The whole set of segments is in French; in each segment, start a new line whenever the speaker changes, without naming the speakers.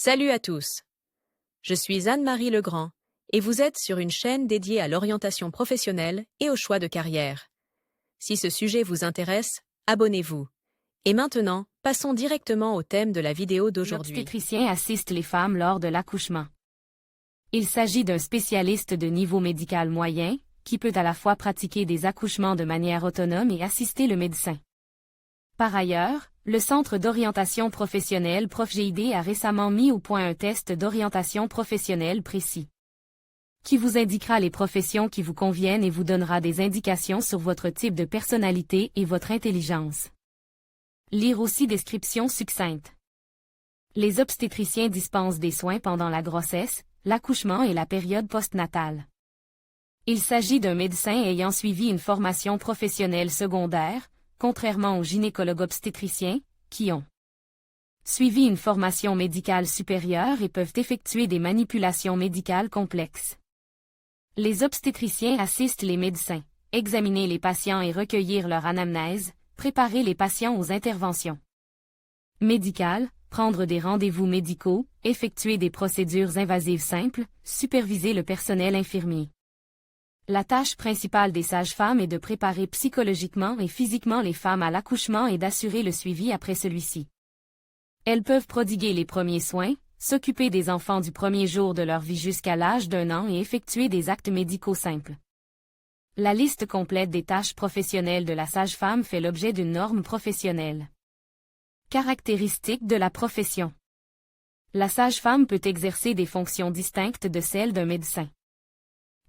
Salut à tous. Je suis Anne-Marie Legrand et vous êtes sur une chaîne dédiée à l'orientation professionnelle et au choix de carrière. Si ce sujet vous intéresse, abonnez-vous. Et maintenant, passons directement au thème de la vidéo d'aujourd'hui.
L'obstétricien assiste les femmes lors de l'accouchement. Il s'agit d'un spécialiste de niveau médical moyen, qui peut à la fois pratiquer des accouchements de manière autonome et assister le médecin. Par ailleurs, le Centre d'orientation professionnelle ProfGID a récemment mis au point un test d'orientation professionnelle précis, qui vous indiquera les professions qui vous conviennent et vous donnera des indications sur votre type de personnalité et votre intelligence. Lire aussi description succincte. Les obstétriciens dispensent des soins pendant la grossesse, l'accouchement et la période postnatale. Il s'agit d'un médecin ayant suivi une formation professionnelle secondaire, contrairement aux gynécologues obstétriciens, qui ont suivi une formation médicale supérieure et peuvent effectuer des manipulations médicales complexes. Les obstétriciens assistent les médecins, examiner les patients et recueillir leur anamnèse, préparer les patients aux interventions médicales, prendre des rendez-vous médicaux, effectuer des procédures invasives simples, superviser le personnel infirmier. La tâche principale des sages-femmes est de préparer psychologiquement et physiquement les femmes à l'accouchement et d'assurer le suivi après celui-ci. Elles peuvent prodiguer les premiers soins, s'occuper des enfants du premier jour de leur vie jusqu'à l'âge d'1 an et effectuer des actes médicaux simples. La liste complète des tâches professionnelles de la sage-femme fait l'objet d'une norme professionnelle. Caractéristiques de la profession. La sage-femme peut exercer des fonctions distinctes de celles d'un médecin.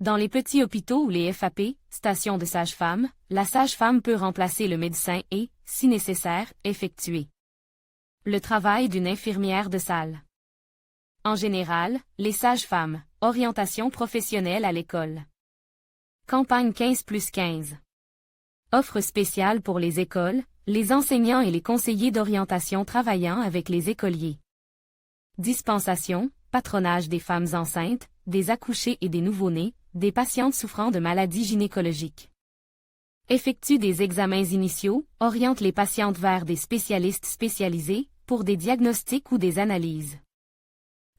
Dans les petits hôpitaux ou les FAP, stations de sage-femme, la sage-femme peut remplacer le médecin et, si nécessaire, effectuer le travail d'une infirmière de salle. En général, les sages-femmes, orientation professionnelle à l'école. Campagne 15+15. Offre spéciale pour les écoles, les enseignants et les conseillers d'orientation travaillant avec les écoliers. Dispensation, patronage des femmes enceintes, des accouchés et des nouveau-nés, des patientes souffrant de maladies gynécologiques. Effectue des examens initiaux, oriente les patientes vers des spécialistes spécialisés, pour des diagnostics ou des analyses.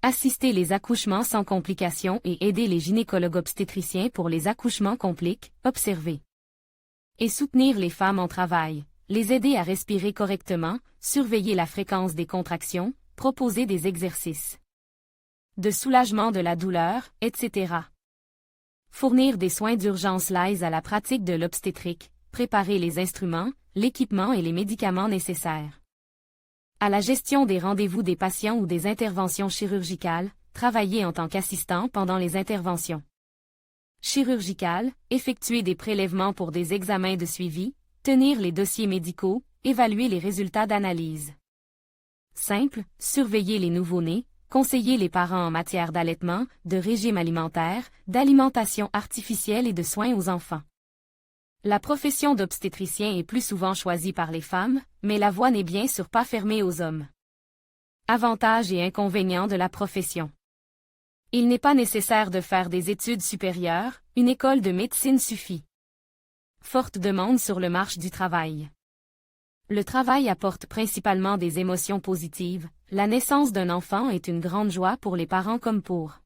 Assister les accouchements sans complications et aider les gynécologues obstétriciens pour les accouchements compliqués, observer. Et soutenir les femmes en travail, les aider à respirer correctement, surveiller la fréquence des contractions, proposer des exercices de soulagement de la douleur, etc. Fournir des soins d'urgence liés à la pratique de l'obstétrique, préparer les instruments, l'équipement et les médicaments nécessaires. À la gestion des rendez-vous des patients ou des interventions chirurgicales, travailler en tant qu'assistant pendant les interventions chirurgicales, effectuer des prélèvements pour des examens de suivi, tenir les dossiers médicaux, évaluer les résultats d'analyse. Simple, surveiller les nouveau-nés, conseiller les parents en matière d'allaitement, de régime alimentaire, d'alimentation artificielle et de soins aux enfants. La profession d'obstétricien est plus souvent choisie par les femmes, mais la voie n'est bien sûr pas fermée aux hommes. Avantages et inconvénients de la profession. Il n'est pas nécessaire de faire des études supérieures, une école de médecine suffit. Forte demande sur le marché du travail. Le travail apporte principalement des émotions positives, la naissance d'un enfant est une grande joie pour les parents comme pour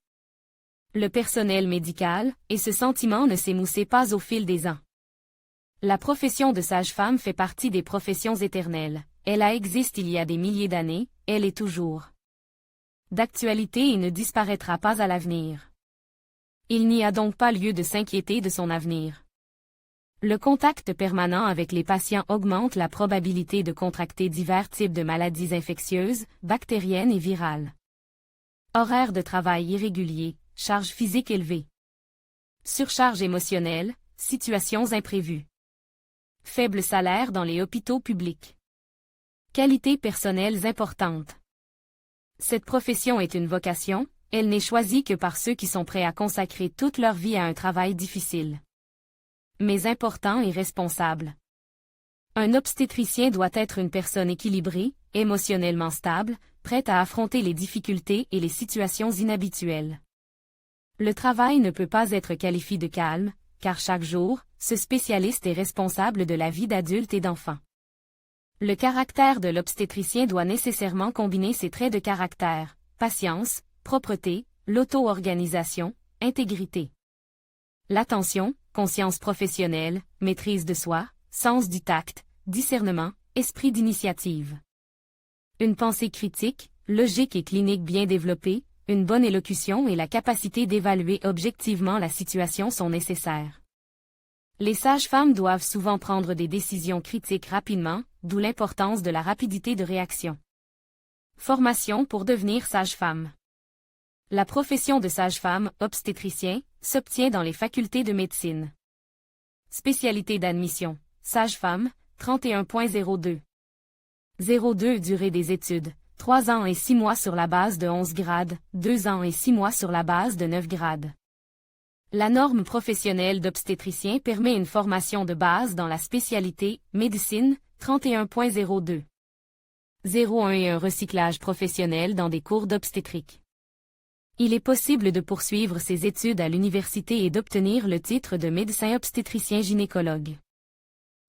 le personnel médical, et ce sentiment ne s'émoussait pas au fil des ans. La profession de sage-femme fait partie des professions éternelles, elle existe il y a des milliers d'années, elle est toujours d'actualité et ne disparaîtra pas à l'avenir. Il n'y a donc pas lieu de s'inquiéter de son avenir. Le contact permanent avec les patients augmente la probabilité de contracter divers types de maladies infectieuses, bactériennes et virales. Horaire de travail irrégulier, charge physique élevée. Surcharge émotionnelle, situations imprévues. Faible salaire dans les hôpitaux publics. Qualités personnelles importantes. Cette profession est une vocation, elle n'est choisie que par ceux qui sont prêts à consacrer toute leur vie à un travail difficile, mais important et responsable. Un obstétricien doit être une personne équilibrée, émotionnellement stable, prête à affronter les difficultés et les situations inhabituelles. Le travail ne peut pas être qualifié de calme, car chaque jour, ce spécialiste est responsable de la vie d'adultes et d'enfants. Le caractère de l'obstétricien doit nécessairement combiner ses traits de caractère, patience, propreté, l'auto-organisation, intégrité. L'attention, conscience professionnelle, maîtrise de soi, sens du tact, discernement, esprit d'initiative. Une pensée critique, logique et clinique bien développée, une bonne élocution et la capacité d'évaluer objectivement la situation sont nécessaires. Les sages-femmes doivent souvent prendre des décisions critiques rapidement, d'où l'importance de la rapidité de réaction. Formation pour devenir sage-femme. La profession de sage-femme, obstétricien, s'obtient dans les facultés de médecine. Spécialité d'admission, sage-femme, 31.02. 02 Durée des études, 3 ans et 6 mois sur la base de 11 grades, 2 ans et 6 mois sur la base de 9 grades. La norme professionnelle d'obstétricien permet une formation de base dans la spécialité médecine, 31.02. 01 et un recyclage professionnel dans des cours d'obstétrique. Il est possible de poursuivre ses études à l'université et d'obtenir le titre de médecin obstétricien gynécologue.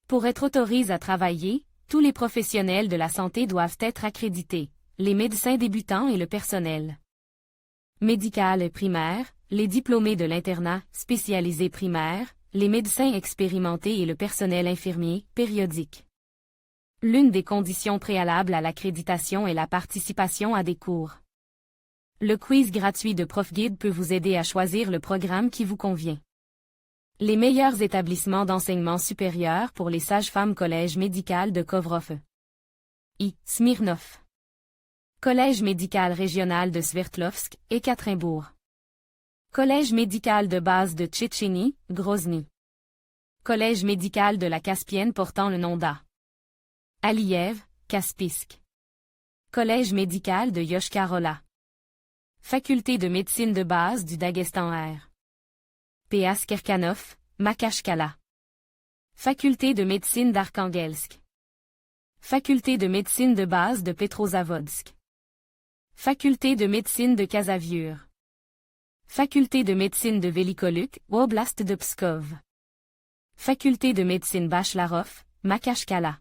Pour être autorisé à travailler, tous les professionnels de la santé doivent être accrédités, les médecins débutants et le personnel médical primaire, les diplômés de l'internat spécialisé primaire, les médecins expérimentés et le personnel infirmier périodique. L'une des conditions préalables à l'accréditation est la participation à des cours. Le quiz gratuit de ProfGuide peut vous aider à choisir le programme qui vous convient. Les meilleurs établissements d'enseignement supérieur pour les sages-femmes Collège médical de Kovrov. Smirnov. Collège médical régional de Sverdlovsk, Ekaterinbourg. Collège médical de base de Tchétchénie, Grozny. Collège médical de la Caspienne portant le nom d'A. Aliyev, Kaspisk. Collège médical de Yoshkar-Ola. Faculté de médecine de base du Daghestan R. P.A. Kirkanov, Makashkala. Faculté de médecine d'Arkhangelsk. Faculté de médecine de base de Petrozavodsk. Faculté de médecine de Khasavyur. Faculté de médecine de Velikoluk, Oblast de Pskov. Faculté de médecine Bachlarov, Makashkala.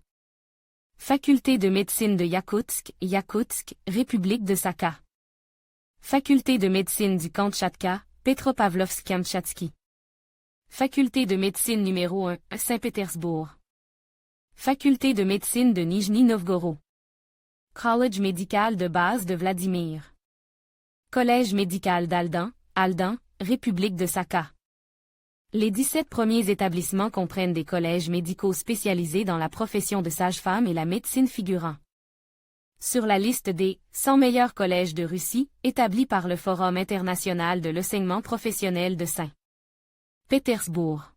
Faculté de médecine de Yakoutsk, Yakoutsk, République de Sakha. Faculté de médecine du Kamtchatka, Petropavlovsk-Kamtchatsky. Faculté de médecine numéro 1, Saint-Pétersbourg. Faculté de médecine de Nijni Novgorod. Collège médical de base de Vladimir. Collège médical d'Aldan, Aldan, République de Sakha. Les 17 premiers établissements comprennent des collèges médicaux spécialisés dans la profession de sage-femme et la médecine figurant sur la liste des 100 meilleurs collèges de Russie, établis par le Forum international de l'enseignement professionnel de Saint-Pétersbourg.